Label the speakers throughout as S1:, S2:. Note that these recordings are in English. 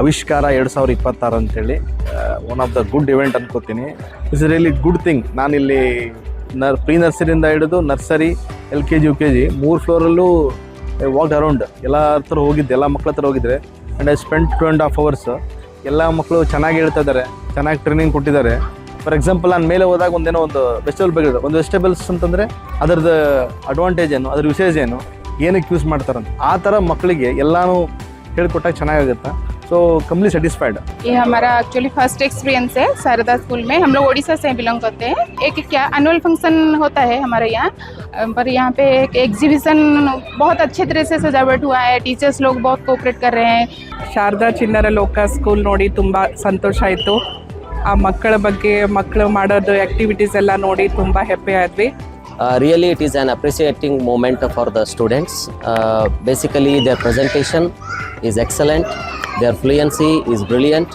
S1: ಆವಿಷ್ಕಾರ 2026 ಅಂತೇಳಿ one of the good event ಅನ್ಕೋತೀನಿ. It's really good thing. ನಾನಿಲ್ಲಿ ಪ್ರೀ ನರ್ಸರಿಯಿಂದ ಹಿಡಿದು ನರ್ಸರಿ, LKG, UKG 3 ಫ್ಲೋರಲ್ಲೂ ವಾಕ್ ಅರೌಂಡ್ ಎಲ್ಲ ಹತ್ರ ಹೋಗಿದ್ದೆ, ಎಲ್ಲ ಮಕ್ಳ ಹತ್ರ ಹೋಗಿದ್ರೆ. And I spend 2.5 hours. ಎಲ್ಲ ಮಕ್ಕಳು ಚೆನ್ನಾಗಿ ಹೇಳ್ತಾ ಇದ್ದಾರೆ, ಚೆನ್ನಾಗಿ ಟ್ರೈನಿಂಗ್ ಕೊಟ್ಟಿದ್ದಾರೆ. ಫಾರ್ ಎಕ್ಸಾಂಪಲ್ ನಾನು ಮೇಲೆ ಹೋದಾಗ ಒಂದು ವೆಜಿಟೇಬಲ್ ಬಗ್ಗೆ ಒಂದು ವೆಜಿಟೇಬಲ್ಸ್ ಅಂತಂದರೆ ಅದರದ್ದು ಅಡ್ವಾಂಟೇಜ್ ಏನು, ಅದ್ರ ವಿಶೇಷ ಏನು, ಏನಕ್ಕೆ ಯೂಸ್ ಮಾಡ್ತಾರಂತ ಆ ಥರ ಮಕ್ಕಳಿಗೆ ಎಲ್ಲನೂ ಹೇಳ್ಕೊಟ್ಟಾಗ ಚೆನ್ನಾಗಾಗುತ್ತೆ. So complete satisfied.
S2: ये हमारा एक्चुअली फर्स्ट एक्सपीरियंस है शारदा स्कूल में. हम लोग ओडिशा से बिलोंग करते हैं. एक क्या एनुअल फंक्शन होता है हमारे यहाँ, पर यहाँ पे एक एग्जीबिशन बहुत अच्छे तरह से सजावट हुआ है. टीचर्स लोग बहुत कोऑपरेट कर रहे हैं.
S3: ಶಾರದಾ ಚಿಣ್ಣರ ಲೋಕ ಸ್ಕೂಲ್ ನೋಡಿ ತುಂಬ ಸಂತೋಷ ಆಯಿತು. ಆ ಮಕ್ಕಳ ಬಗ್ಗೆ ಮಕ್ಕಳು ಮಾಡೋದು ಆ್ಯಕ್ಟಿವಿಟೀಸ್ ಎಲ್ಲ ನೋಡಿ ತುಂಬ ಹ್ಯಾಪಿ ಆದ್ವಿ.
S4: Really it is an appreciating moment for the students. Basically their presentation is excellent, their fluency is brilliant,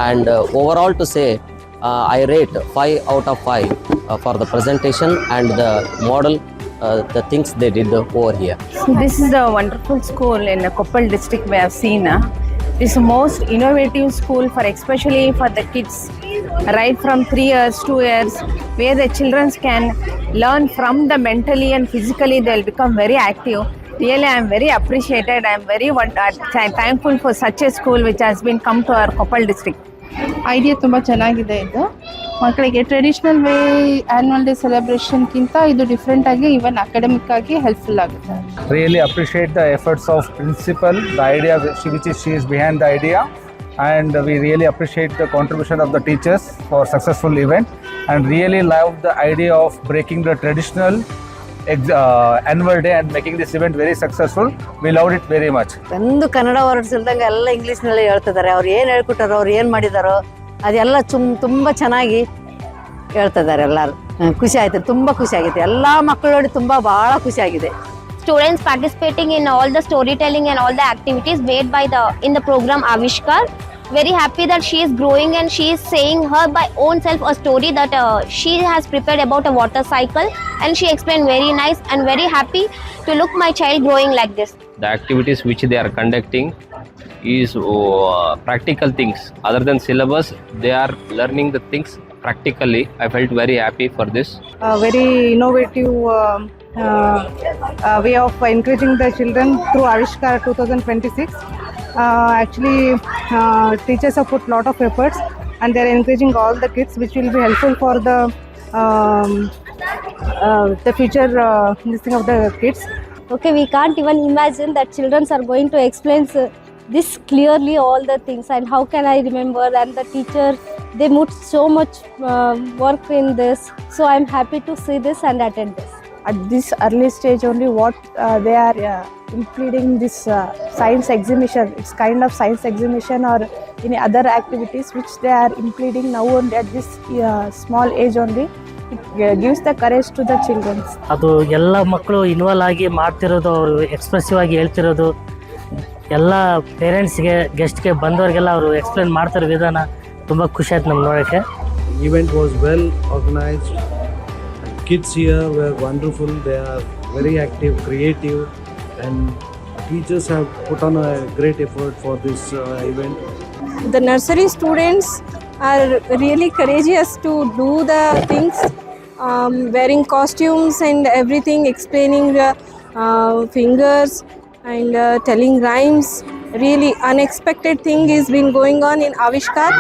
S4: and overall to say I rate 5 out of 5 for the presentation and the model, the things they did over here.
S5: So this is a wonderful school in Koppal district we have seen. This is the most innovative school for especially for the kids right from 3 years, 2 years, where the children can learn from the mentally and physically they will become very active. Really I am very appreciated. I am very thankful for such a school which has been come to our Koppal district.
S2: Idea ತುಂಬ ಚೆನ್ನಾಗಿದೆ. ಇದು ಮಕ್ಕಳಿಗೆ traditional way annual day ಸೆಲೆಬ್ರೇಷನ್ಗಿಂತ ಇದು different ಆಗಿ even academic ಆಗಿ helpful ಆಗುತ್ತೆ.
S6: Really appreciate the efforts of principal, the idea which she is behind the idea, and we really appreciate the contribution of the teachers for successful event, and really love the idea of breaking the traditional annual day and making this event very successful. We loved it very much.
S7: ಒಂದು Kannada words ಇಲ್ದಂಗೆ ಎಲ್ಲ ಇಂಗ್ಲೀಷ್ನಲ್ಲಿ ಹೇಳ್ತಿದ್ದಾರೆ. ಅವ್ರು ಏನು ಹೇಳ್ಕೊಟ್ಟಾರೋ, ಅವ್ರು ಏನು ಮಾಡಿದಾರೋ ಅದೆಲ್ಲ ತುಂಬ ಚೆನ್ನಾಗಿ ಹೇಳ್ತಿದ್ದಾರೆ. ಎಲ್ಲರೂ ಖುಷಿ ಆಯ್ತು, ತುಂಬ ಖುಷಿ ಆಗಿದೆ. ಎಲ್ಲ ಮಕ್ಕಳು ನೋಡಿ ಭಾಳ ಖುಷಿ ಆಗಿದೆ.
S8: Students participating in all the storytelling and all the activities made by in the program Avishkar. Very happy that she is growing and she is saying her by own self a story that she has prepared about a water cycle, and she explained very nice, and very happy to look my child growing like this.
S9: The activities which they are conducting is practical things. Other than syllabus, they are learning the things practically. I felt very happy for this.
S10: Very innovative way of encouraging the children through Avishkar 2026. Actually teachers have put lot of efforts and they are encouraging all the kids, which will be helpful for the future this thing of the kids.
S8: Okay, we can't even imagine that children are going to explain this clearly all the things, and how can I remember, and the teacher they put so much work in this. So I'm happy to see this and attend this.
S10: At this early stage only what they are including this science exhibition. It's kind of science exhibition or any other activities which they are including now and at this small age only. It gives the courage to the children.
S11: ಅದು ಎಲ್ಲ ಮಕ್ಕಳು involve ಆಗಿ ಮಾಡ್ತಿರೋದು, ಅವರು expressive ಆಗಿ ಹೇಳ್ತಿರೋದು, ಎಲ್ಲ ಪೇರೆಂಟ್ಸ್ಗೆ ಗೆಸ್ಟ್ಗೆ ಬಂದವರಿಗೆಲ್ಲ ಅವರು ಎಕ್ಸ್ಪ್ಲೇನ್ ಮಾಡ್ತಿರೋ ವಿಧಾನ ತುಂಬ ಖುಷಿ ಆಯ್ತು ನಮ್ಗೆ ನೋಡೋಕ್ಕೆ.
S12: Event was well organized. Kids here were wonderful. They are very active, creative, and teachers have put on a great effort for this event.
S13: The nursery students are really courageous to do the things, wearing costumes and everything, explaining fingers and telling rhymes. Really unexpected thing is been going on in Avishkar.